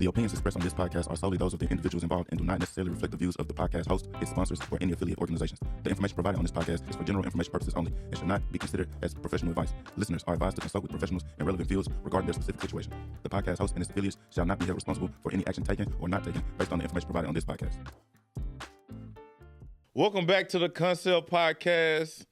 The opinions expressed on this podcast are solely those of the individuals involved and do not necessarily reflect the views of the podcast host, its sponsors, or any affiliate organizations. The information provided on this podcast is for general information purposes only and should not be considered as professional advice. Listeners are advised to consult with professionals in relevant fields regarding their specific situation. The podcast host and its affiliates shall not be held responsible for any action taken or not taken based on the information provided on this podcast. Welcome back to the Concept Podcast.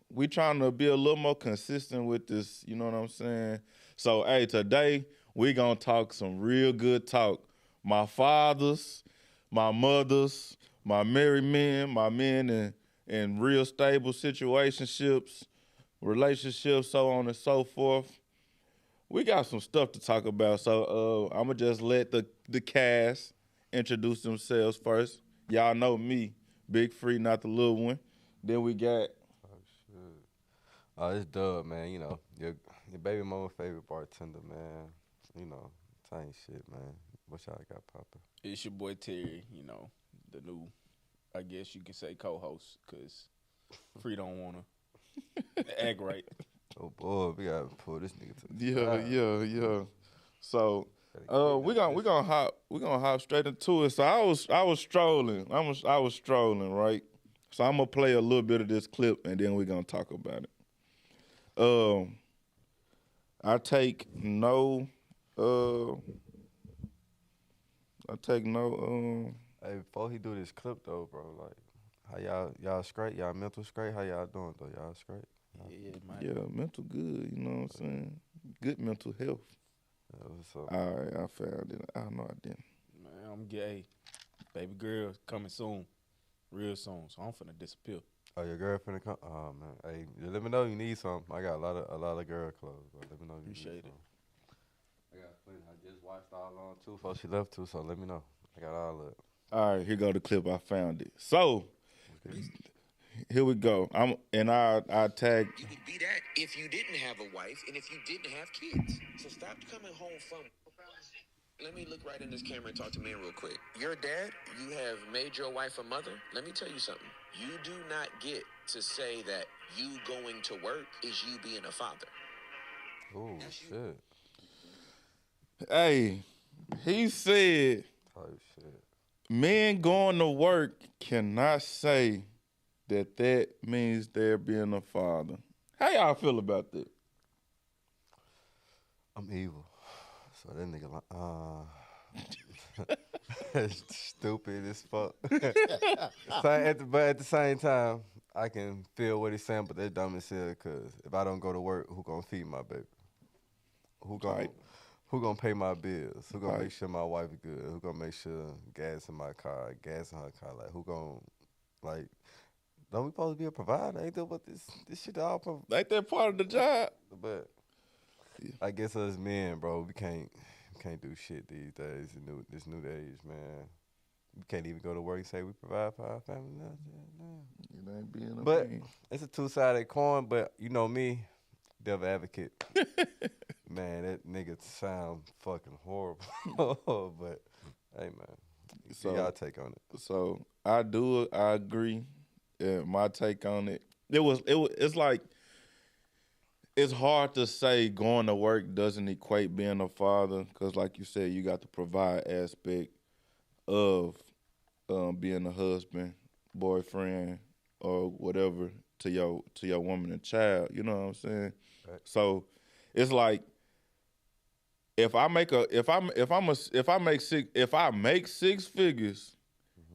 We trying to be a little more consistent with this, you know what I'm saying? So, hey, today we gonna talk some real good talk. My fathers, my mothers, my married men, my men in real stable situationships, relationships, so on and so forth. We got some stuff to talk about, so I'm gonna just let the cast introduce themselves first. Y'all know me, Big Free, not the little one. Then we got... Oh, it's Dub, man. You know, your baby mama favorite bartender, man. You know, same shit, man. What y'all got poppin'? It's your boy Terry, you know, the new, I guess you can say co-host, because Free don't want to act right. Oh, boy, we gotta pull this nigga to the Yeah. So, we gonna hop straight into it. So I was strolling. I was strolling, right? So I'm gonna play a little bit of this clip and then we're gonna talk about it. I take no. Hey, before he do this clip though, bro, like, how y'all straight? Y'all mental straight? How y'all doing though? Y'all straight? Yeah, man. Yeah, mental good. You know what I'm saying? Good mental health. What's up? All right, I found it. I know I didn't. Man, I'm gay. Baby girl coming soon. Real soon. So I'm finna disappear. Oh, your girlfriend come? Oh man, hey, let me know you need something. I got a lot of girl clothes, bro. Let me know you Appreciate need it. something. I got plenty. I just watched all on too before she left too, so let me know. I got all of it. All right, here go the clip. I found it. So, here we go. I tag. You would be that if you didn't have a wife and if you didn't have kids. So stop coming home from... Let me look right in this camera and talk to me real quick. Your dad, you have made your wife a mother. Let me tell you something. You do not get to say that you going to work is you being a father. Oh shit. Hey, he said, Type shit. men going to work cannot say that means they're being a father. How y'all feel about that? I'm evil. So that nigga stupid as fuck. But at the same time, I can feel what he's saying, but that's dumb as hell, because if I don't go to work, who gonna feed my baby? Who gonna pay my bills? Who gonna make sure my wife is good? Who gonna make sure gas in my car, gas in her car? Like, who gonna, like, don't we supposed to be a provider? Ain't that what this shit all Like that part of the job? But I guess us men, bro, we can't do shit these days. This new age, man. We can't even go to work and say we provide for our family now. It ain't being a But man. it's a two-sided coin. But you know me, devil advocate. Man, that nigga sound fucking horrible. But hey, man, So y'all take on it. So I agree. My take on it. It's like, it's hard to say going to work doesn't equate being a father, because like you said, you got the provide aspect of being a husband, boyfriend, or whatever to your woman and child. You know what I'm saying? Right. So it's like, if I make six figures,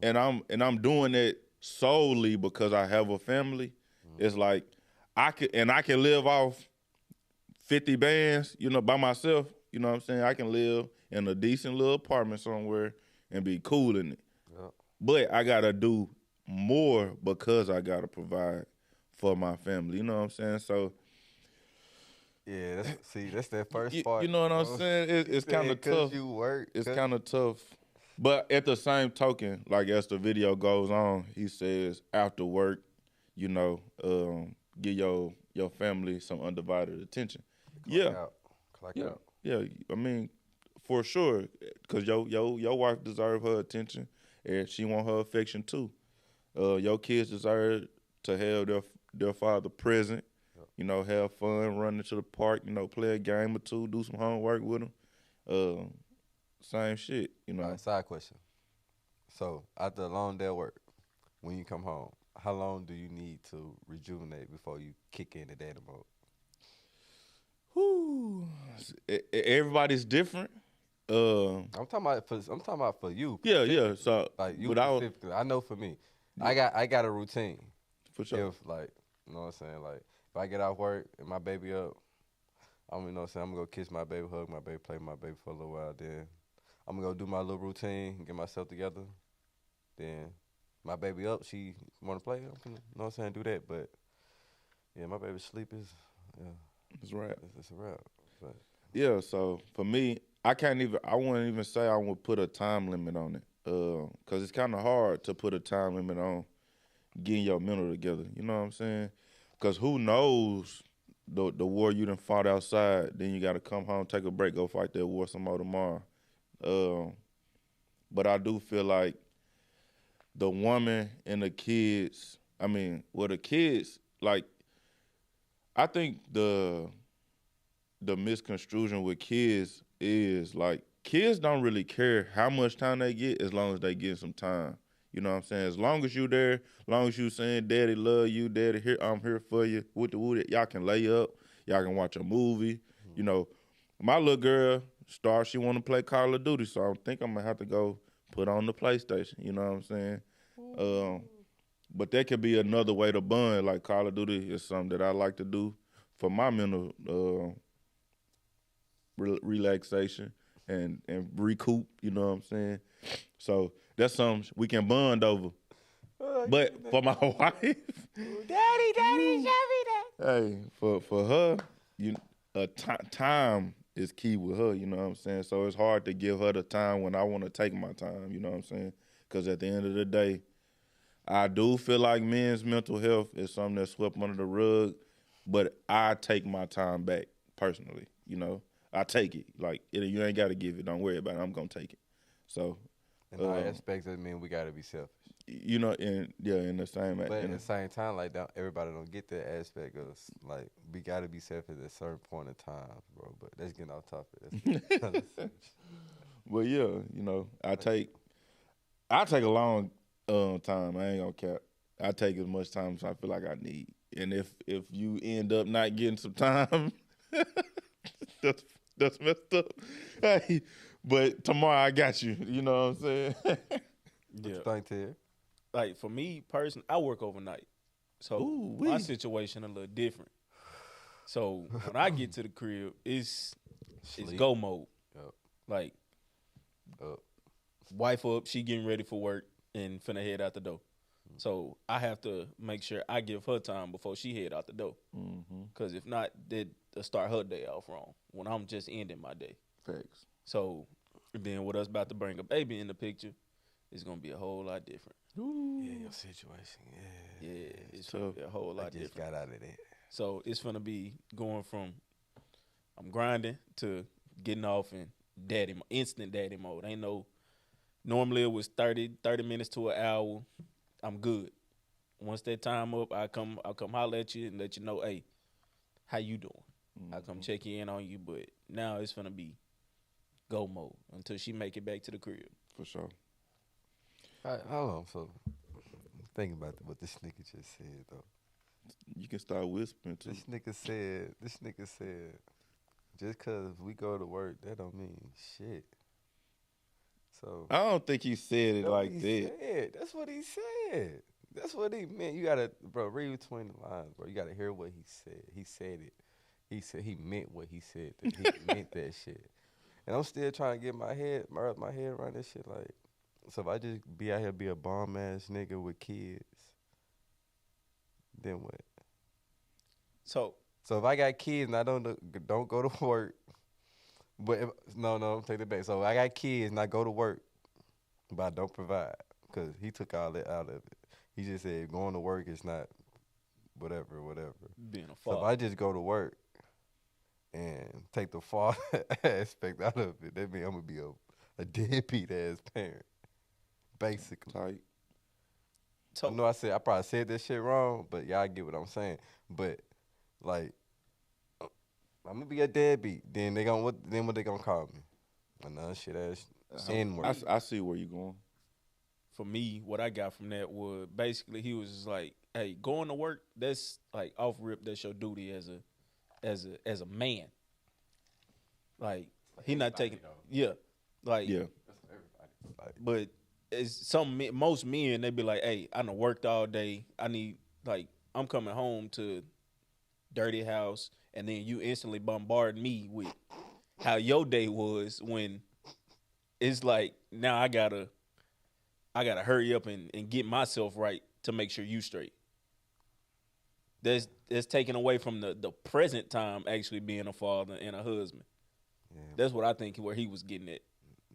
Mm-hmm. and I'm doing it solely because I have a family, it's like I can live off 50 bands, you know, by myself. You know what I'm saying? I can live in a decent little apartment somewhere and be cool in it. Yep. But I gotta do more because I gotta provide for my family. You know what I'm saying? So Yeah, that's that first part. you know what I'm bro. saying? It's kind of tough. You work. It's kind of tough. But at the same token, like as the video goes on, he says after work, you know, give your family some undivided attention. Clock Yeah, out. yeah. I mean, for sure, because your wife deserve her attention, and she want her affection too. Your kids deserve to have their father present. Yep. You know, have fun, run into the park. You know, play a game or two, do some homework with them. same shit. You know. All right, side question. So after a long day of work, when you come home, how long do you need to rejuvenate before you kick in the data mode? Whew. Everybody's different. I'm talking about for you. Yeah. So, Like you but I was specifically. I know for me, I got a routine. for sure. If like, you know what I'm saying, like if I get off work and my baby up, I'm you know what I'm saying, I'm gonna go kiss my baby, hug my baby, play with my baby for a little while. Then I'm gonna go do my little routine, get myself together. Then my baby up, she wanna play. I'm gonna, you know what I'm saying, do that. But yeah, my baby sleep is That's right. it's a wrap. But Yeah. So for me, I wouldn't even say I would put a time limit on it. Cause it's kind of hard to put a time limit on getting your mental together. You know what I'm saying? Cause who knows the war you done fought outside, then you got to come home, take a break, go fight that war some more tomorrow. But I do feel like the woman and the kids. I mean, well, the kids like. I think the misconstruction with kids is like kids don't really care how much time they get as long as they get some time. You know what I'm saying? As long as you there, as long as you saying, "Daddy love you, Daddy here, I'm here for you." With the wood, y'all can lay up, y'all can watch a movie. You know, my little girl, she want to play Call of Duty, so I think I'm gonna have to go put on the PlayStation. You know what I'm saying? But that could be another way to bond. Like Call of Duty is something that I like to do for my mental relaxation and recoup. You know what I'm saying? So that's something we can bond over. But for my wife, Daddy, show me that. hey, for her, time is key with her. You know what I'm saying? So it's hard to give her the time when I want to take my time. You know what I'm saying? Because at the end of the day, I do feel like men's mental health is something that's swept under the rug, but I take my time back personally. You know, I take it. Like you ain't got to give it. Don't worry about it. I'm gonna take it. So, In all aspects, that mean we gotta be selfish. you know, in the same. But at the same time, like everybody don't get that aspect of like we gotta be selfish at a certain point in time, bro. But that's getting off topic. But yeah, you know, I take a long time. I ain't gonna cap. I take as much time as I feel like I need. And if you end up not getting some time, that's messed up. Hey, but tomorrow I got you. You know what I'm saying? Yeah. Thank you. Like for me personally, I work overnight, so Ooh-wee. my situation a little different. So when I get to the crib, it's go mode. Yep. Like wife up, she getting ready for work and finna head out the door. So I have to make sure I give her time before she head out the door. Because if not, they'll start her day off wrong when I'm just ending my day. Facts. So then with us about to bring a baby in the picture, it's going to be a whole lot different. Yeah, your situation. Yeah. Yeah, it's going to be a whole lot just different. got out of there. So it's going to be going from I'm grinding to getting off in instant daddy mode. Ain't no, normally it was 30 minutes to an hour. I'm good. Once that time up, I'll come holler at you and let you know, hey, how you doing? I'll come check in on you. But now it's gonna be go mode until she make it back to the crib. For sure. All right, hold on. So think about what this nigga just said though. You can start whispering too. This nigga said, just cause we go to work, that don't mean shit. So I don't think he said it like that. That's what he said. That's what he meant. You gotta, bro, read between the lines, bro. You gotta hear what he said. He said it. He said he meant what he said. That he meant that shit. And I'm still trying to get my head around this shit. Like, so if I just be out here be a bomb ass nigga with kids, then what? So if I got kids and I don't go to work, but I'm taking it back. So I got kids and I go to work, but I don't provide because he took all that out of it. He just said going to work is not whatever. being a So father. if I just go to work and take the father aspect out of it, that means I'm gonna be a deadbeat ass parent, basically. Tight. So I know I probably said this shit wrong, but y'all get what I'm saying. But like, I'm gonna be a deadbeat. Then what they gonna call me? Another shit ass N-word. I see where you're going. For me, what I got from that was basically he was just like, "Hey, going to work. That's like off rip. That's your duty as a man. Like he not taking, yeah, like Yeah. But it's most men they be like, "Hey, I done worked all day. I need like I'm coming home to dirty house, and then you instantly bombard me with how your day was when it's like now I gotta hurry up and get myself right to make sure you straight. That's taken away from the present time actually being a father and a husband. Yeah. That's what I think where he was getting at.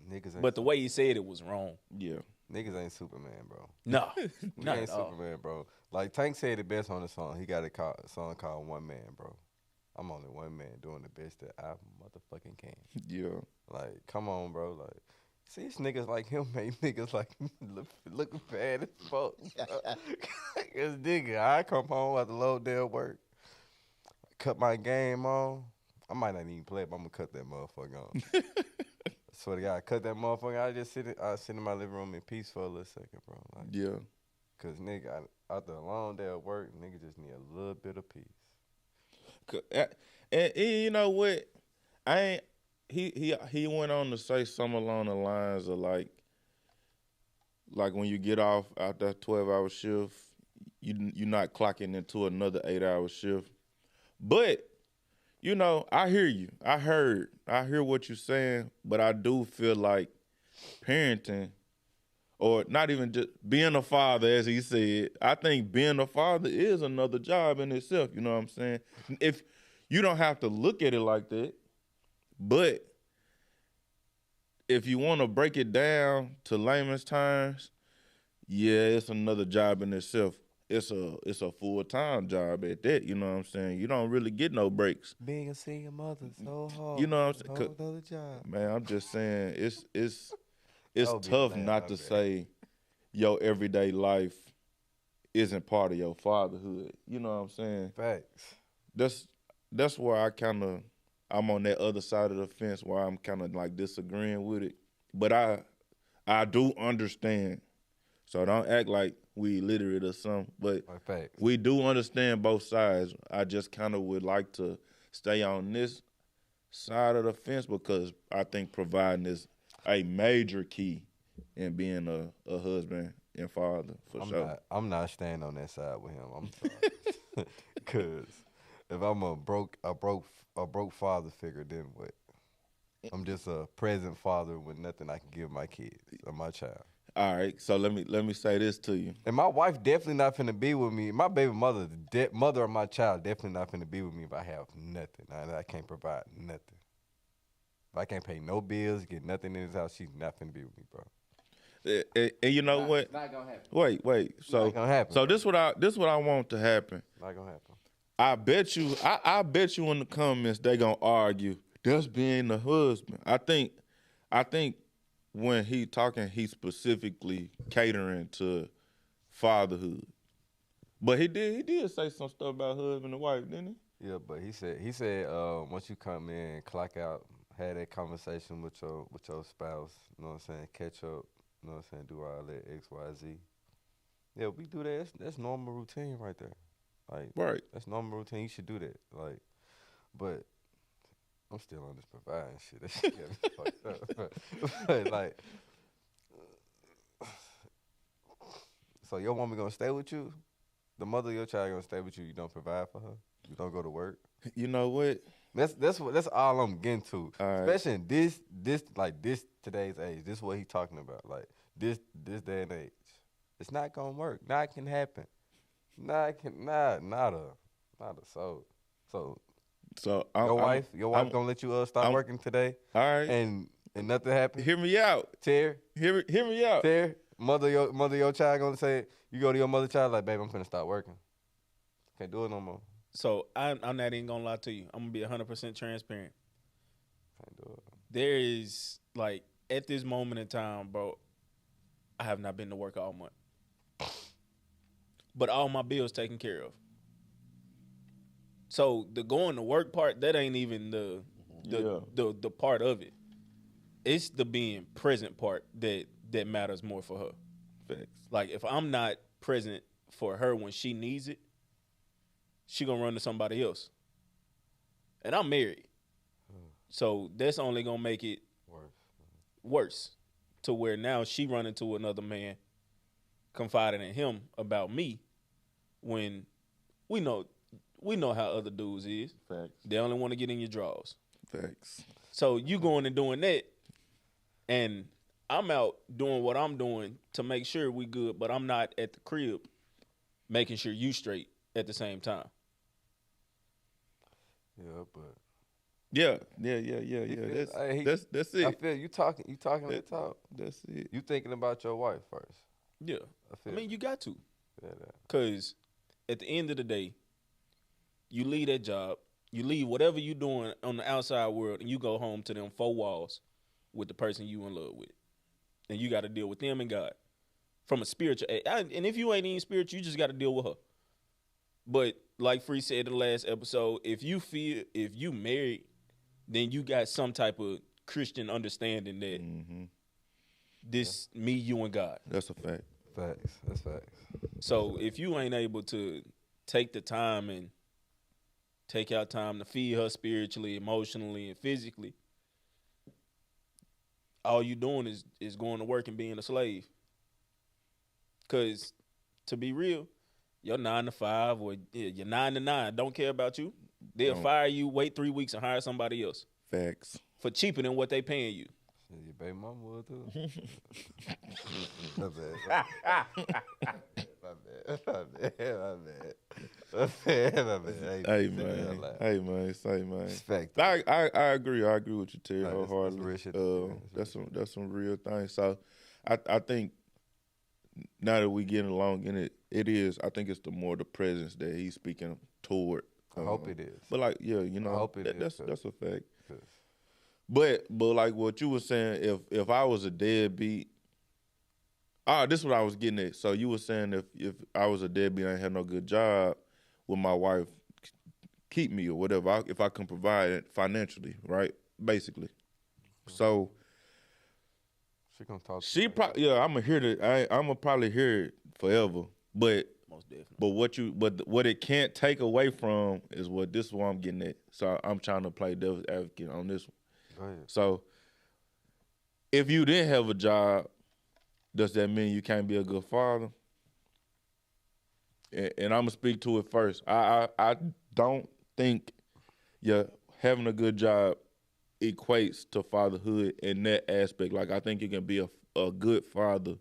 Niggas ain't But the way he said it was wrong. Yeah. Niggas ain't Superman, bro. No, We not ain't at all. Superman, bro. Like Tank said it best on the song. He got a song called One Man, bro. I'm only one man doing the best that I motherfucking can. Yeah. Like, come on, bro. Like, see, it's niggas like him make niggas like me looking bad as fuck. Cause nigga, I come home after low day work, cut my game on. I might not even play it, but I'm gonna cut that motherfucker on. Swear to God, cut that motherfucker. I sit in my living room in peace for a little second, bro. Like, Yeah. cause nigga, after a long day of work, nigga just need a little bit of peace. And you know what? I ain't. He went on to say something along the lines of like when you get off out that 12-hour shift, you're not clocking into another 8-hour shift. But you know, I hear you. I hear what you're saying, but I do feel like parenting, or not even just being a father, as he said, I think being a father is another job in itself. You know what I'm saying? If you don't have to look at it like that, but if you want to break it down to layman's terms, yeah, it's another job in itself. It's a full-time job at that. You know what I'm saying? You don't really get no breaks. Being a single mother so hard. You know what I'm saying? Another job. Man, I'm just saying it's Don't be tough playing not my to bad. say your everyday life isn't part of your fatherhood. You know what I'm saying? Facts. That's where I'm on that other side of the fence where I'm kind of like disagreeing with it. But I do understand. So don't act like we illiterate or something. But Facts. we do understand both sides. I just kind of would like to stay on this side of the fence because I think providing is a major key in being a husband and father for sure. I'm not staying on that side with him. I'm sorry. Cause if I'm a broke father figure, then what? I'm just a present father with nothing I can give my kids or my child. All right, so let me say this to you. And my wife definitely not finna be with me. My baby mother, the mother of my child, definitely not finna be with me if I have nothing. I can't provide nothing. If I can't pay no bills, get nothing in this house, she's not finna be with me, bro. And you know what? It's not gonna happen. Wait. So not gonna happen, So bro. this what I want to happen. Not gonna happen. I bet you in the comments they gonna argue that's being the husband. I think when he talking, he specifically catering to fatherhood. But he did say some stuff about husband and wife, didn't he? Yeah, but he said once you come in, clock out, have that conversation with your spouse, you know what I'm saying, catch up, you know what I'm saying, do all that X, Y, Z. Yeah, we do that. That's normal routine right there. Like, Right. that's normal routine. You should do that. Like, but I'm still on this providing shit. That shit got me fucked up. But like, so your woman gonna stay with you? The mother of your child gonna stay with you? You don't provide for her? You don't go to work? You know what? That's all I'm getting to. All right. Especially in this today's age. This is what he talking about. Like this day and age. It's not gonna work. Not can happen. Not a soul. So So your wife gonna let you start working today All right. and nothing happen? Hear me out. Terry, Hear me out. Terry, mother of your child gonna say, you go to your mother child like, babe, I'm finna start working. Can't do it no more. So I'm not even gonna lie to you. I'm gonna be 100% transparent. Can't do it. There is like at this moment in time, bro, I have not been to work all month. But all my bills taken care of. So the going to work part, that ain't even the part of it. it's the being present part that matters more for her. Facts. Like if I'm not present for her when she needs it, she gonna run to somebody else. And I'm married. So that's only gonna make it worse. To where now she run into another man confiding in him about me when we know how other dudes is. Facts. They only want to get in your drawers. Facts. So you going and doing that, and I'm out doing what I'm doing to make sure we good, but I'm not at the crib making sure you straight at the same time. Yeah, but Yeah. Hey, That's it. I feel you talking the talk. That's it. You thinking about your wife first. Yeah. I mean, you got to. Yeah, Because at the end of the day, you leave that job, you leave whatever you doing on the outside world, and you go home to them four walls with the person you in love with. And you got to deal with them and God. From a spiritual, and if you ain't even spiritual, you just got to deal with her. But like Free said in the last episode, if you married, then you got some type of Christian understanding that this me, you, and God. That's a fact. Facts. That's facts. So if you ain't able to take the time and take out time to feed her spiritually, emotionally, and physically, all you doing is going to work and being a slave. Because to be real, your 9 to 5 or your 9 to 9 don't care about you. They'll fire you, wait 3 weeks, and hire somebody else Facts. for cheaper than what they paying you. Your baby mama would too. My bad. Hey man, say man. Respect. I agree. I agree with you, Terry, That's wholeheartedly. real shit. That's some real things. So I think now that we getting along in it, I think it's the presence that he's speaking toward. I hope it is. But like, yeah, you know, I hope it is, that's a fact. 'Cause But like what you were saying, if I was a deadbeat, this is what I was getting at. So you were saying if I was a deadbeat, I ain't had no good job, will my wife keep me or whatever? If I can provide it financially, right? Basically. So she gonna talk. she probably I'm gonna hear it. I'm gonna probably hear it forever. But Most definitely. but what it can't take away from is what I'm getting at. So I'm trying to play devil's advocate on this one. Go ahead. So if you didn't have a job, does that mean you can't be a good father? And I'm gonna speak to it first. I don't think having a good job equates to fatherhood in that aspect. Like I think you can be a good father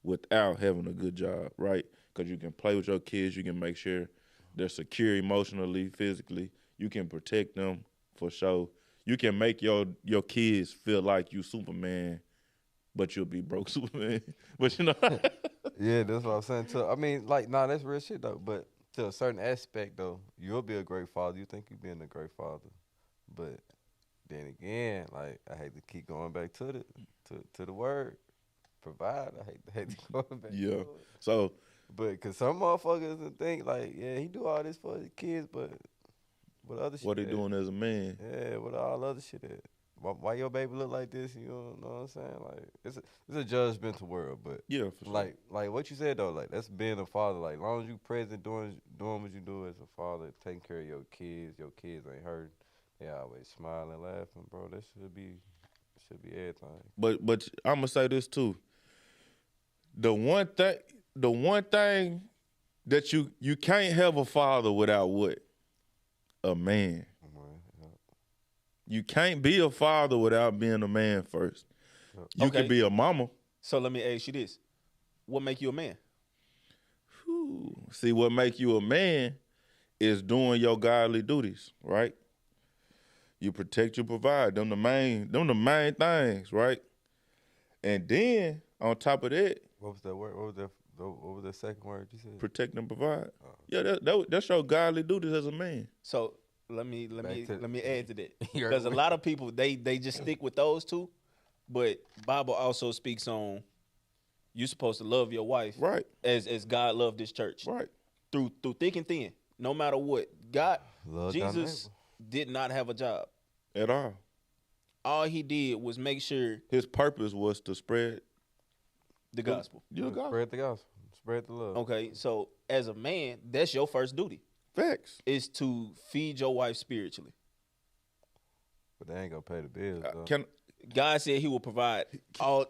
without having a good job, right? Because you can play with your kids, you can make sure they're secure emotionally, physically. You can protect them for sure. You can make your kids feel like you Superman, but you'll be broke Superman. But you know, Yeah, that's what I'm saying too. I mean, like, that's real shit though. But to a certain aspect though, you'll be a great father. You think you're being a great father, but then again, like I hate to keep going back to the word provide. I hate to go back. yeah. To it. So But cause some motherfuckers think like, yeah, he do all this for his kids, but what other shit? what he at? doing as a man? Yeah, what all other shit at? Why your baby look like this? You know what I'm saying? Like it's a judgmental world, but Yeah, for sure. like what you said though, like that's being a father. Like as long as you present doing what you do as a father, taking care of your kids ain't hurting. They always smiling, laughing, bro. That should be everything. But I'm gonna say this too. The one thing that you can't have a father without what? A man. You can't be a father without being a man first. You Okay. can be a mama. So let me ask you this: what make you a man? Whew. See, what make you a man is doing your godly duties, right? You protect, you provide. Them the main things, right? And then on top of that, What was that word? What was the second word you said? protect and provide. Yeah, that's your godly duties as a man. So let me add to that, You're because a right. lot of people they just stick with those two, but Bible also speaks on you're supposed to love your wife Right. as God loved this church, Right. through thick and thin, no matter what. God, Love thy Jesus did not have a job. At all. all he did was make sure His purpose was to spread the gospel. your gospel. Spread the gospel. Spread the love. Okay, so as a man, that's your first duty, Facts. is to feed your wife spiritually. But they ain't gonna pay the bills, though. God said He will provide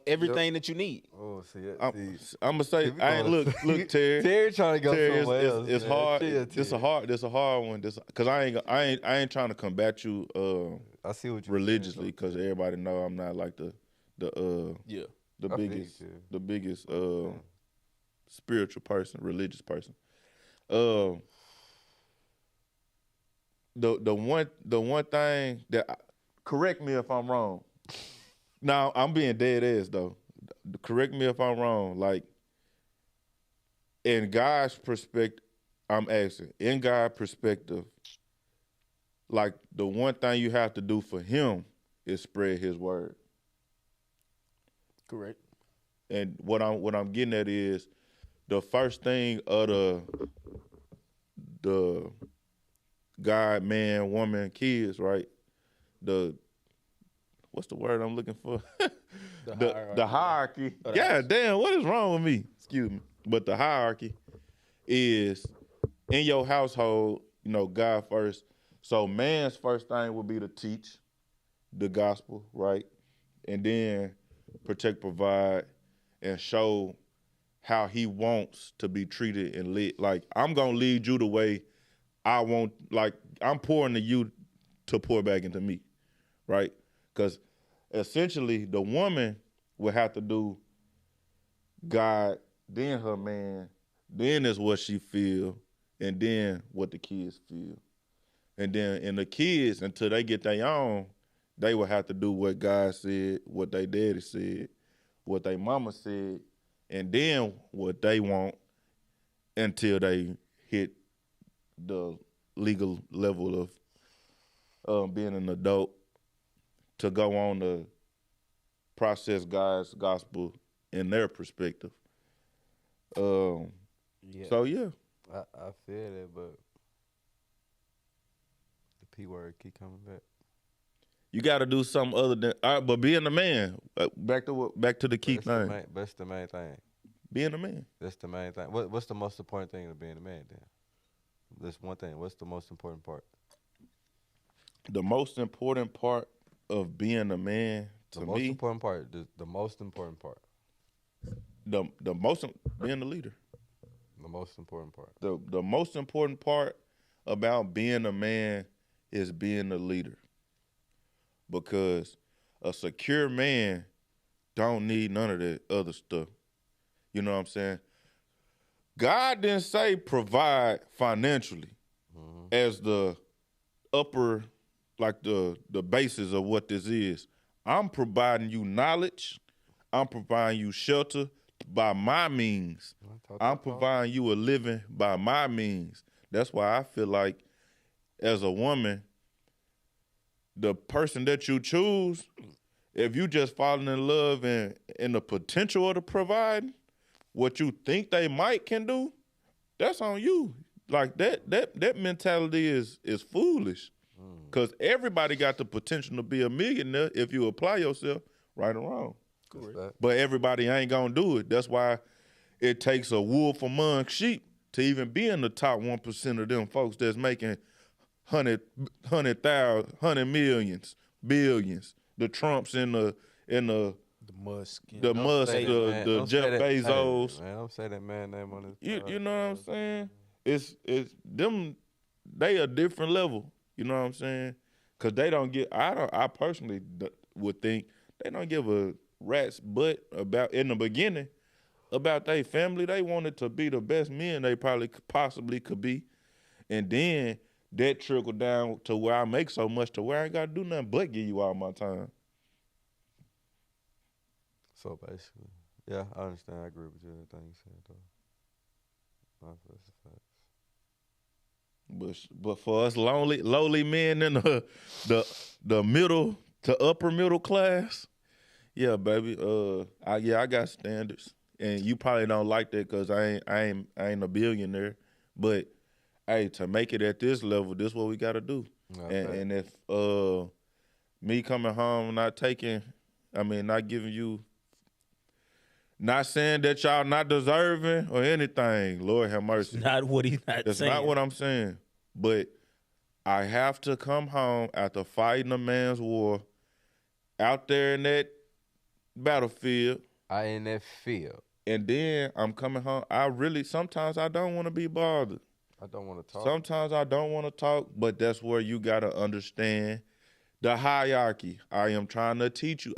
everything that you need. Oh, see, I'm gonna say, we I ain't going- look, Terry. Terry trying to go Terry, somewhere else. it's man. hard. Chill, This a hard one. Cause I ain't trying to combat you I see what you religiously, because everybody know I'm not like the Yeah. the I feel biggest you. the biggest spiritual person, religious person. The one thing that, correct me if I'm wrong. Now I'm being dead ass though. Correct me if I'm wrong. Like, in God's perspective, I'm asking, in God's perspective, like, the one thing you have to do for Him is spread His word. Correct. And what I'm getting at is, the first thing of the God, man, woman, kids, right? What's the word I'm looking for? The hierarchy. Oh, Yeah, damn, what is wrong with me? Excuse me. But the hierarchy is, in your household, God first. So man's first thing would be to teach the gospel, right? And then protect, provide, and show how he wants to be treated and led. Like, I'm going to lead you the way I want. Like, I'm pouring to you to pour back into me, right? Because essentially the woman will have to do God, then her man, then is what she feel, and then what the kids feel. And then the kids, until they get their own, they will have to do what God said, what they daddy said, what they mama said, and then what they want, until they hit the legal level of being an adult, to go on to process God's gospel in their perspective. Yeah. So yeah, I feel that, but the P word keep coming back. you got to do something other than. But being a man, back to the key thing. That's the main thing. Being a man. That's the main thing. What's the most important thing of being a man then? That's one thing. What's the most important part? The most important part of being a man, to The most me, important part. The most important part. the most being the leader. The most important part. The most important part about being a man is being a leader. Because a secure man don't need none of that other stuff. You know what I'm saying? God didn't say provide financially as the upper, like the basis of what this is. I'm providing you knowledge. I'm providing you shelter by my means. I'm providing you a living by my means. That's why I feel like, as a woman, the person that you choose, if you just falling in love and in the potential of the providing, what you think they might can do, that's on you. Like, that mentality is foolish. Because everybody got the potential to be a millionaire if you apply yourself right or wrong. Correct. But everybody ain't gonna do it. That's why it takes a wolf among sheep to even be in the top 1% of them folks that's making 100 millions, billions. The Trumps in the Musk. the Jeff Bezos. Hey, man, don't say that man name on this. You know what I'm saying? It's them. They a different level. You know what I'm saying? Because they don't get. I personally would think they don't give a rat's butt about, in the beginning, about their family. They wanted to be the best men they possibly could be, and then that trickled down to where I make so much to where I ain't got to do nothing but give you all my time. So basically, yeah, I understand. I agree with you. Everything you said, though. That's a fact. But for us lowly men in the middle to upper middle class, yeah, baby. I got standards, and you probably don't like that because I ain't a billionaire. But hey, to make it at this level, this is what we got to do. Okay. And if me coming home, not giving you, not saying that y'all not deserving or anything. Lord have mercy. Not what he's not That's saying. not what I'm saying. But I have to come home after fighting a man's war out there in that battlefield. I in that field. And then I'm coming home. Sometimes I don't want to be bothered. I don't want to talk. Sometimes I don't want to talk, but that's where you got to understand the hierarchy. I am trying to teach you.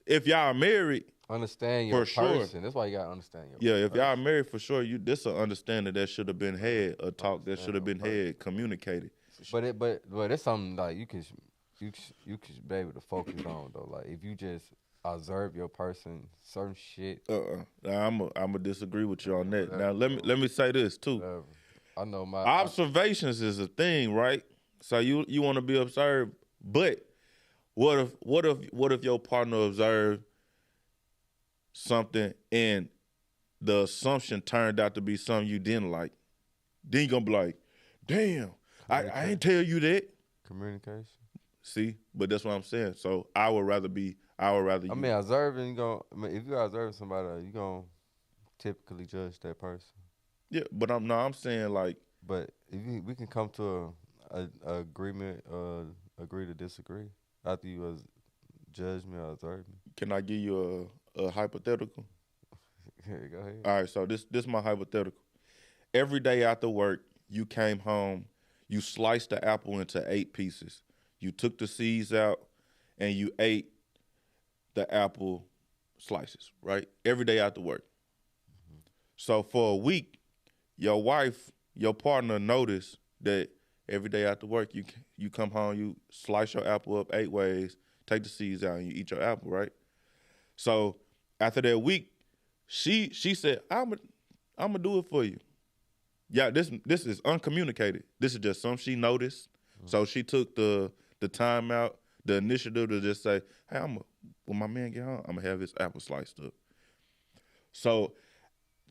If y'all married, understand your for person. sure. That's why you got to understand your yeah, if person. y'all married, for sure, this an understanding that should have been had, a talk that should have been had, communicated. But it's something like you can be able to focus on though. Like if you just observe your person, certain shit. I'm disagree with you on that. Now let me say this too. Whatever. I know my observations is a thing, right? So you want to be observed, but what if your partner observed something and the assumption turned out to be something you didn't like? Then you gonna be like, damn, I ain't tell you that. Communication. See, but that's what I'm saying. So I would rather. I mean, observing. If you observe somebody, you gonna typically judge that person. Yeah, but I'm saying like. But if we can come to a agreement, agree to disagree after you judge me or observe me. Can I give you a hypothetical? Go ahead. All right, so this my hypothetical. Every day after work, you came home, you sliced the apple into 8 pieces. You took the seeds out, and you ate the apple slices, right? Every day after work. Mm-hmm. So for a week, your partner noticed that every day after work, you come home, you slice your apple up 8 ways, take the seeds out, and you eat your apple, right? So after that week, she said, I'm gonna do it for you. Yeah, this is uncommunicated. This is just something she noticed. Mm-hmm. So she took the time out, the initiative to just say, hey, when my man get home, I'm gonna have his apple sliced up. So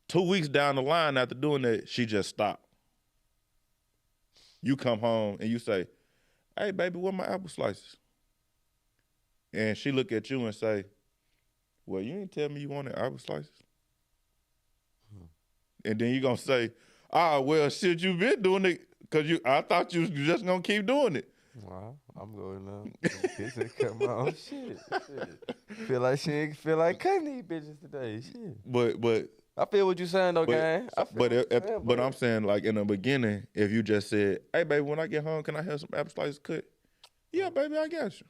2 weeks down the line after doing that, she just stopped. You come home and you say, hey, baby, where my apple slices? And she look at you and say, well, you ain't tell me you wanted apple slices. And then you going to say, well, shit, you been doing it because I thought you was just going to keep doing it. Well, I'm going now. Bitches come on, shit. Feel like she ain't feel like cutting these bitches today, shit. But I feel what you saying though, gang. But I'm saying like in the beginning, if you just said, hey, baby, when I get home, can I have some apple slices cut? Yeah, baby, I got you.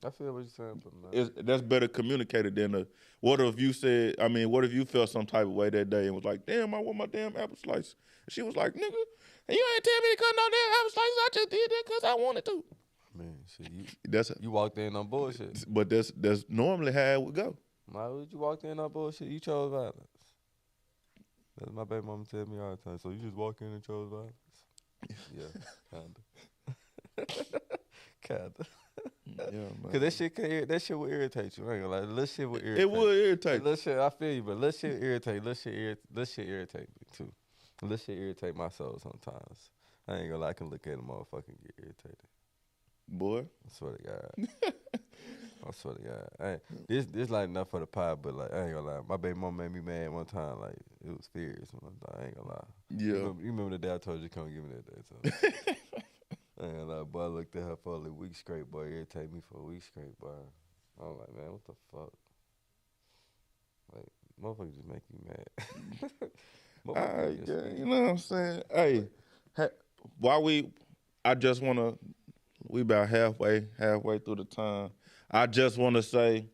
I feel what you're saying, but that's better communicated than what if you felt some type of way that day and was like, damn, I want my damn apple slice. And she was like, nigga, you ain't tell me to cut no damn apple slices. I just did that because I wanted to. Man, shit, you walked in on bullshit. But that's normally how it would go. Why would you walk in on bullshit? You chose violence. That's my baby mama tell me all the time. So you just walk in and chose violence? Yeah, kinda. Yeah, man. Cause that shit will irritate you. I ain't gonna lie. Little shit will irritate. It would irritate. Little shit, I feel you, but little shit irritate. Little shit irritate me too. Little shit irritate my soul sometimes. I ain't gonna lie. I can look at a motherfucker and get irritated. Boy, I swear to God. I swear to God. This like enough for the pot, but like I ain't gonna lie. My baby mama made me mad one time. Like it was fierce. I ain't gonna lie. Yeah. You remember the day I told you to come give me that day? So. I ain't gonna lie, boy. I looked at her for a week straight, boy. Irritate me for a week straight, boy. I'm like, man, what the fuck? Like, motherfuckers just make you mad. You know what I'm saying? Hey, we about halfway through the time. I just want to say,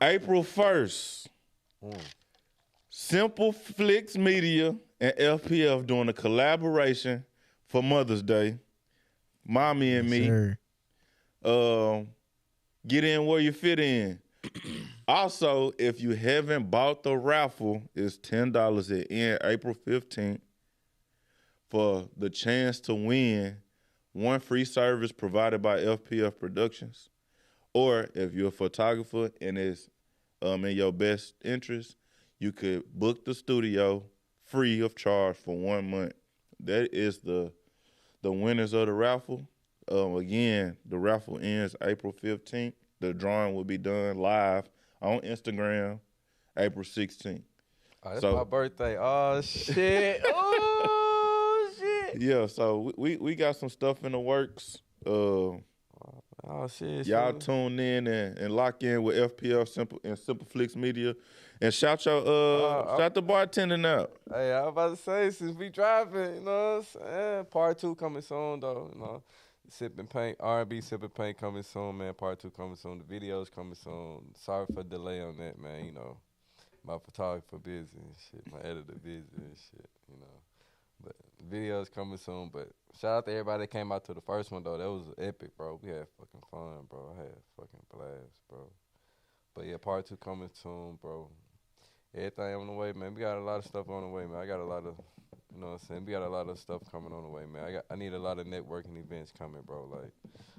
April 1st, Simple Flicks Media and FPF doing a collaboration for Mother's Day. Mommy and me. Sure. Get in where you fit in. Also, if you haven't bought the raffle, it's $10 at end April 15th for the chance to win one free service provided by FPF Productions. Or if you're a photographer and it's in your best interest, you could book the studio free of charge for 1 month. That is the winners of the raffle. Again, the raffle ends April 15th. The drawing will be done live on Instagram April 16th. Oh, that's So- my birthday. Oh shit. Oh shit. Yeah, so we got some stuff in the works. Oh shit. Y'all shit. tune in and lock in with FPL Simple Flicks Media, and shout the bartending out. Hey, I was about to say, since we driving, you know what I'm saying? Part 2 coming soon, though, you know. Sipping Paint, R&B Sipping Paint coming soon, man. Part 2 coming soon. The videos coming soon. Sorry for the delay on that, man, you know. My photographer busy and shit. My editor busy and shit, you know. But the videos coming soon. But shout out to everybody that came out to the first one, though. That was epic, bro. We had fucking fun, bro. I had fucking blast, bro. But yeah, part 2 coming soon, bro. Everything on the way, man. We got a lot of stuff on the way, man. I got a lot of, you know what I'm saying? We got a lot of stuff coming on the way, man. I need a lot of networking events coming, bro. Like,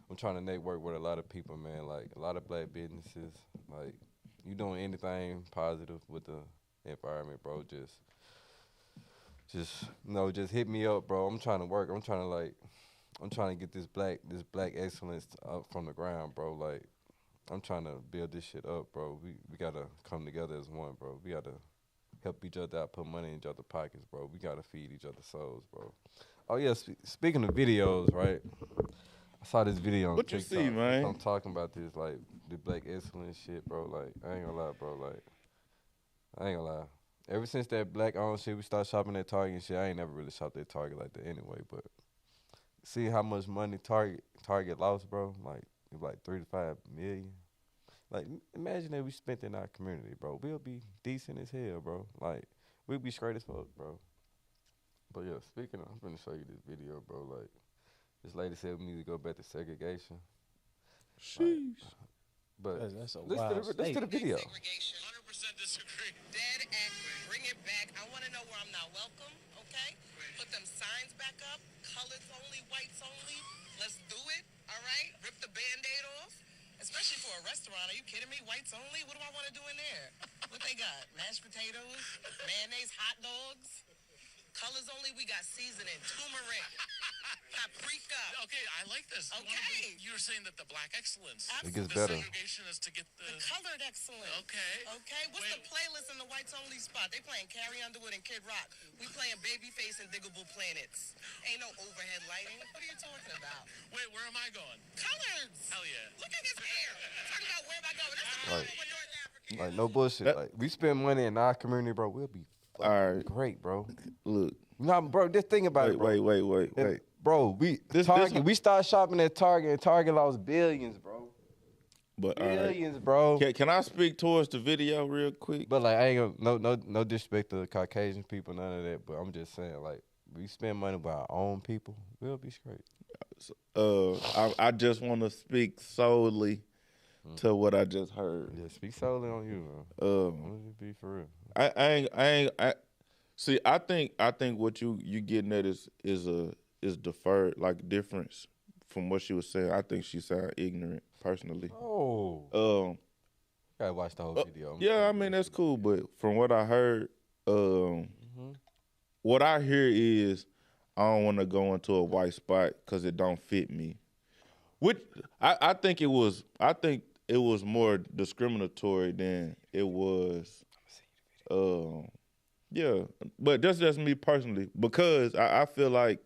I'm trying to network with a lot of people, man. Like, a lot of black businesses. Like, you doing anything positive with the environment, bro, just you know, just hit me up, bro. I'm trying to work. I'm trying to get this black excellence up from the ground, bro. Like, I'm trying to build this shit up, bro. We gotta come together as one, bro. We gotta help each other out, put money in each other's pockets, bro. We gotta feed each other's souls, bro. Oh yeah, speaking of videos, right? I saw this video on What you TikTok. see, man? I'm talking about this, like, the black excellence shit, bro. Like, I ain't gonna lie, bro. Like, I ain't gonna lie. Ever since that black owned shit, we started shopping at Target and shit. I ain't never really shopped at Target like that anyway, but see how much money Target lost, bro? Like, it was like 3 to 5 million. Like, imagine if we spent in our community, bro. We'll be decent as hell, bro. Like, we'll be straight as fuck, bro. But yeah, speaking of, I'm gonna show you this video, bro. Like, this lady said we need to go back to segregation. Sheesh. But That's a listen wild to the video. Segregation. 100% disagree. Dead and bring it back. I want to know where I'm not welcome, okay? Put them signs back up. Colors only, whites only. Let's do it, all right? Rip the Band-Aid off. Especially for a restaurant. Are you kidding me? Whites only? What do I want to do in there? What they got? Mashed potatoes? Mayonnaise? Hot dogs? Colors only, we got seasoning, turmeric, paprika. Okay, I like this. Okay. You're saying that the black excellence, It gets the better. segregation is to get The colored excellence. Okay. Okay. What's the playlist in the whites only spot? They playing Carrie Underwood and Kid Rock. We playing Babyface and Diggable Planets. Ain't no overhead lighting. What are you talking about? Wait, where am I going? Colors. Hell yeah. Look at his hair. Talking about where am I going? That's the Right. problem with North Africa. Like, no bullshit. Like, we spend money in our community, bro. We'll be All right, great, bro. look. Nah, bro, just think about it, bro. Wait. Bro, we started shopping at Target, and Target lost billions, bro. But all right. Billions, bro. Can I speak towards the video real quick? But like, I ain't gonna, no disrespect to Caucasian people, none of that. But I'm just saying, like, we spend money with our own people, we'll be straight. I just want to speak solely to what I just heard. Yeah, speak solely on you, man. Let me be for real. I see. I think what you getting at is deferred, like difference from what she was saying. I think she sounded ignorant personally. Oh, gotta watch the whole video. Yeah, I mean that's cool, but from what I heard, what I hear is I don't want to go into a white spot because it don't fit me. Which I think it was more discriminatory than it was. Yeah, but that's just me personally because I feel like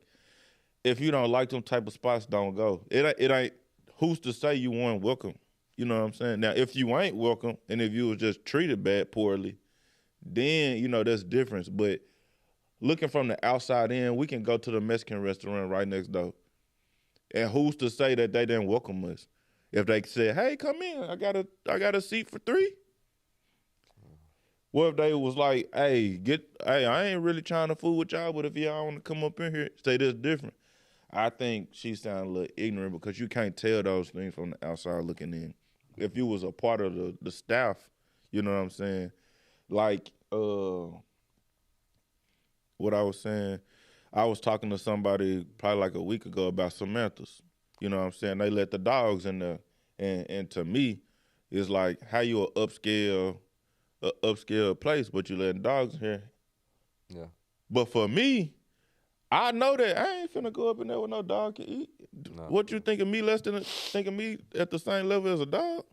if you don't like them type of spots, don't go. It ain't who's to say you weren't welcome. You know what I'm saying? Now, if you ain't welcome and if you was just treated poorly, then that's different. But looking from the outside in, we can go to the Mexican restaurant right next door. And who's to say that they didn't welcome us? If they said, "Hey, come in, I got a seat for 3." What if they was like, hey, I ain't really trying to fool with y'all, but if y'all want to come up in here, say this different. I think she sounded a little ignorant because you can't tell those things from the outside looking in. If you was a part of the staff, you know what I'm saying? Like, what I was saying, I was talking to somebody probably like a week ago about Samantha's. You know what I'm saying? They let the dogs in there. And to me, it's like, how you an upscale place, but you letting dogs in here. Yeah. But for me, I know that. I ain't finna go up in there with no dog to eat. Nah, What you think of me thinking me at the same level as a dog?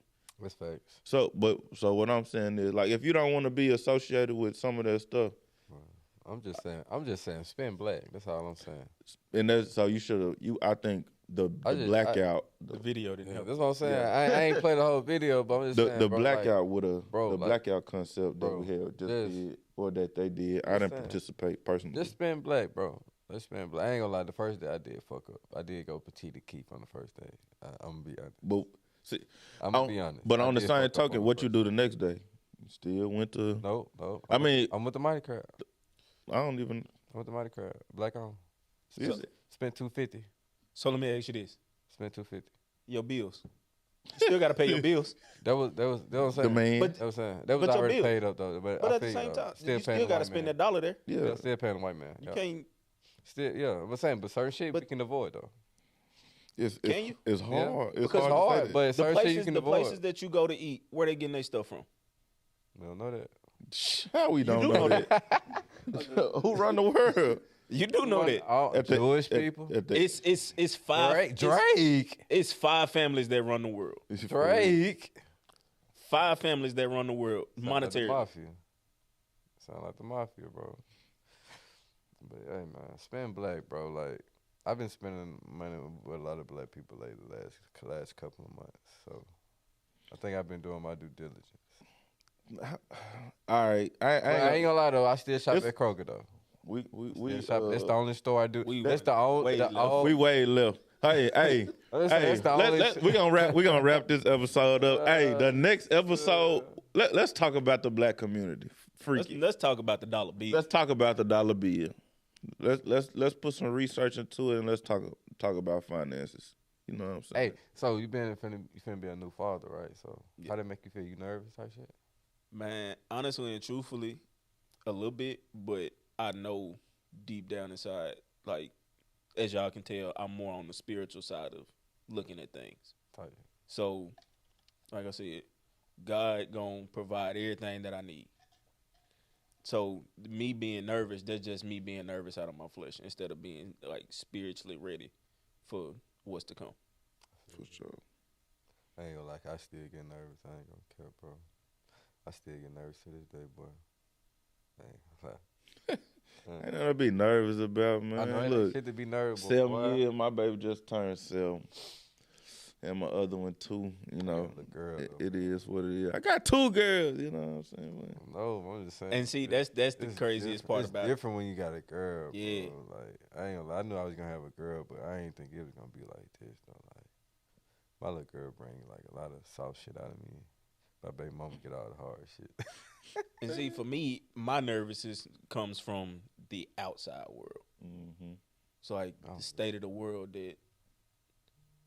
That's facts. So what I'm saying is, like, if you don't want to be associated with some of that stuff, I'm just saying, spin black. That's all I'm saying. and that's so you should have. I think the blackout, The video didn't Yeah, help. that's what I'm saying. Yeah. I ain't played the whole video, but I'm just saying, the bro, blackout like, would have bro, the like, blackout concept that bro, we had just just- did or that they did. I didn't saying. participate personally. just spin black, bro. Let's spin black. I ain't gonna lie. The first day I did fuck up. I did go petite keep on the first day. I'm gonna be honest. But see, I'm gonna be honest. But I on the did same fuck up token, on what the you first do the next day? You still went to? No. I mean, I'm with the Mighty Crab. I don't even. I'm with the Mighty Crab. Black on. Is it? Spent $250. So let me ask you this: Spent $250. your bills. You still got to pay your bills. That was what I'm saying. The man. But- That was saying. That was but your already bill. paid up though. But But I at the feel same you, time, still you paying still the got to white spend man. that $1 there. Yeah. Still paying the white man. You Yeah. can't. Still, yeah. I'm saying, but certain shit we can avoid though. Can you? It's hard. Yeah. It's Because hard. it's to hard, say but The certain shit you places, can the avoid. places that you go to eat, where they getting their stuff from? We don't know that. that. How we don't do know know that? Who run the world? You do know that. All At the- Jewish at- people. at the- It's five. Drake. It's 5 families that run the world. Drake. 5 families that run the world monetary. Sound like the mafia. Sound like the mafia, bro. But hey, man, spend black, bro. Like I've been spending money with a lot of black people lately, last couple of months. So I think I've been doing my due diligence. All right. I ain't gonna lie though, I still shop It's- at Kroger though. We That's the only store I do. That's the only. we way left. Hey, That's the only. we gonna wrap this episode up. Hey, the next episode, let's talk about the black community. Freaky. Let's talk about the dollar bill. Let's talk about the dollar bill. Let's put some research into it and let's talk about finances. You know what I'm saying? Hey, so you finna be a new father, right? So how that make you feel? You nervous, type shit? Man, honestly and truthfully, a little bit, but I know deep down inside, like, as y'all can tell, I'm more on the spiritual side of looking at things. Type. So, like I said, God gonna provide everything that I need. So me being nervous, that's just me being nervous out of my flesh instead of being like spiritually ready for what's to come. For sure. I ain't gonna I still get nervous. I ain't gonna care, bro. I still get nervous to this day, boy. I ain't gonna lie. Ain't nothing to be nervous about, man. I know ain't Look, shit to be nervous. 7 years, my baby just turned 7. And my other one 2, you know. The girl, It is what it is. I got 2 girls, you know what I'm saying? Man. No, I'm just saying. And see, that's the It's craziest different- part it's about it. different when you got a girl, Yeah. bro. Like I ain't gonna lie. I knew I was gonna have a girl, but I ain't think it was gonna be like this though. Like my little girl bring like a lot of soft shit out of me. My baby mama get all the hard shit. And see, for me, my nervousness comes from the outside world. Mm-hmm. So like the state of the world that,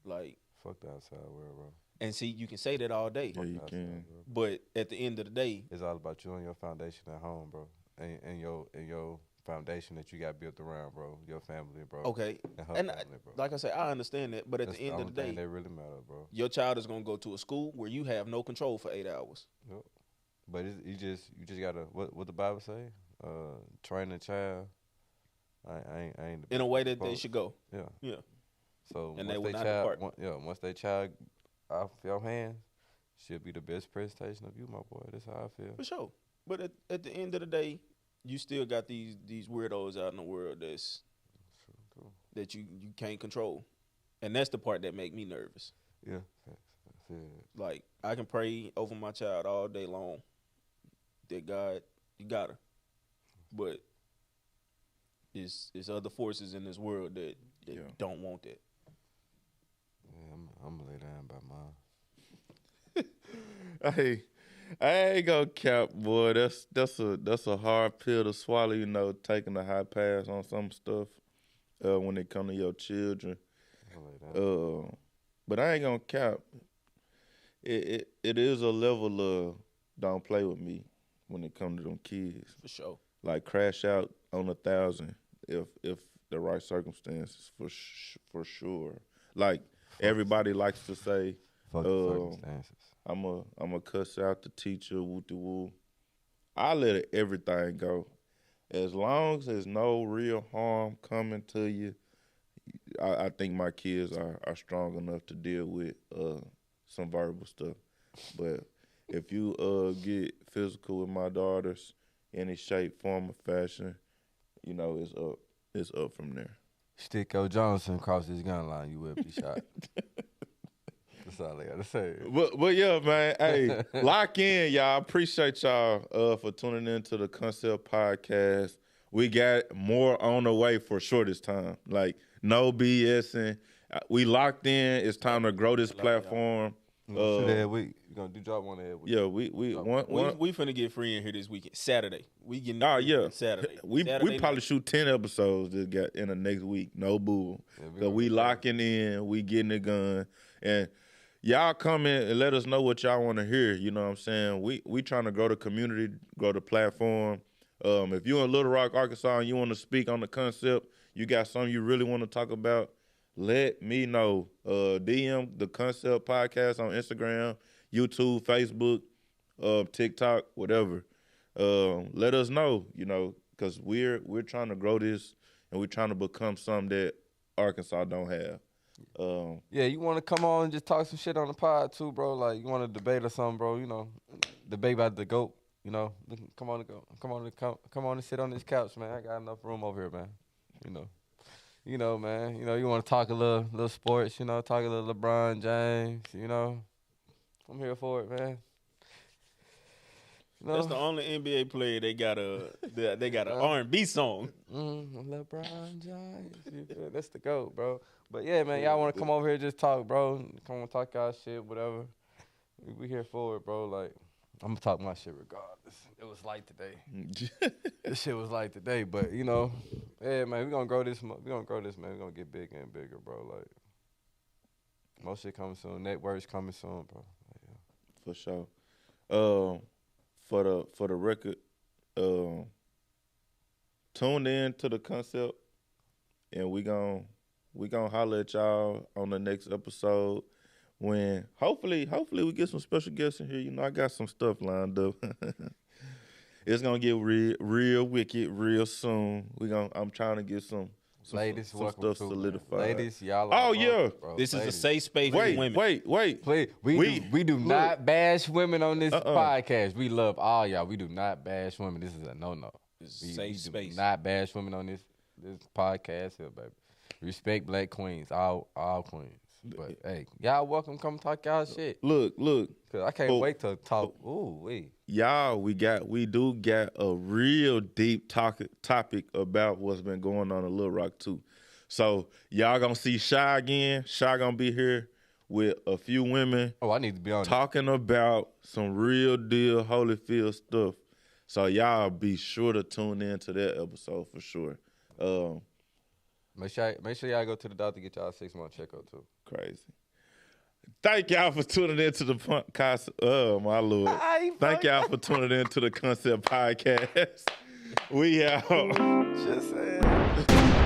like, Fuck the outside world, bro. and see, you can say that all day, Yeah, you Outside can. world. but at the end of the day, It's all about you and your foundation at home, bro, and your foundation that you got built around, bro. Your family, bro. okay, And her and family, bro. like I say, I understand that, but at That's the end of only the thing day, that really matter, bro. your child is gonna go to a school where you have no control for 8 hours. Yep. But you just gotta what the Bible say? Train a child. I ain't the In a best way that they supposed- should go. Yeah. Yeah. So And they once will not child, depart. once they child off your hands, she'll be the best presentation of you, my boy. That's how I feel. For sure. But at the end of the day, you still got these weirdos out in the world True. that you can't control. And that's the part that make me nervous. Yeah. Facts. I feel it. Like, I can pray over my child all day long that God, you got her. But it's other forces in this world that Yeah. don't want that. Yeah, I'm gonna lay down by mine. Hey, I ain't gonna cap, boy. That's a hard pill to swallow, you know, taking a high pass on some stuff when it come to your children. I'm gonna lay down. But I ain't gonna cap. It is a level of don't play with me when it come to them kids. For sure. Like crash out on 1,000 if the right circumstances for sure. Like everybody likes to say, Fuck the circumstances. I'm a cuss out the teacher, woo de woo. I let everything go. as long as there's no real harm coming to you, I think my kids are strong enough to deal with some verbal stuff. But if you get physical with my daughters, any shape, form, or fashion, you know it's up from there. Stick your Johnson across his gun line, you will be shot. That's all I gotta say. But yeah, man. Hey, lock in, y'all. Appreciate y'all for tuning in to the Concept Podcast. We got more on the way for sure this time. Like no BSing. We locked in. It's time to grow this platform. Every week. You gonna do drop one every week. Yeah, we finna get free in here this weekend. Saturday. We getting Saturday. We Saturday probably night. shoot 10 episodes that got in the next week. No boo. Yeah, Cause we locking in, we getting it done. And y'all come in and let us know what y'all want to hear. You know what I'm saying? We trying to grow the community, grow the platform. If you're in Little Rock, Arkansas, and you want to speak on the concept, you got something you really want to talk about, let me know. DM the Concept Podcast on Instagram, YouTube, Facebook, TikTok, whatever. Let us know, you know, because we're trying to grow this and we're trying to become something that Arkansas don't have. Yeah, you want to come on and just talk some shit on the pod too, bro? Like you want to debate or something, bro? You know, debate about the GOAT. You know, come on and sit on this couch, man. I got enough room over here, man. You know, man. You know, you want to talk a little sports. You know, talk a little LeBron James. You know, I'm here for it, man. You know? That's the only NBA player they got a R&B song. LeBron James. That's the GOAT, bro. But yeah, man, y'all want to come over here and just talk, bro. Come on, talk y'all shit, whatever. We here for it, bro. Like, I'm gonna talk my shit regardless. It was light today. This shit was light today, but you know, yeah, man, we gonna grow this. We gonna grow this, man. We gonna get bigger and bigger, bro. Like, more shit coming soon. Networks coming soon, bro. Yeah. For sure. For the record, tune in to the concept, and we gonna holler at y'all on the next episode. When hopefully we get some special guests in here. You know, I got some stuff lined up. It's gonna get real wicked real soon. I'm trying to get some ladies, some stuff solidified. Ladies, y'all. Oh yeah, bro. This ladies. is a safe space for women. Wait. Please, we do not bash women on this podcast. We love all y'all. We do not bash women. This is a no. It's a safe space. Do not bash women on this podcast here, baby. Respect black queens, all queens. But hey, y'all welcome. Come talk y'all shit. Look. Cause I can't wait to talk. Ooh, wait. Y'all, we do got a real deep topic about what's been going on in Little Rock too. So y'all gonna see Shy again. Shy gonna be here with a few women. Oh, I need to be on talking about some real deal Holyfield stuff. So y'all be sure to tune in to that episode for sure. Make sure y'all go to the doctor, get y'all a 6-month checkup too. Crazy. Thank y'all for tuning in to the podcast. Oh my Lord. Thank y'all for tuning in to the Concept Podcast. We out. Just saying.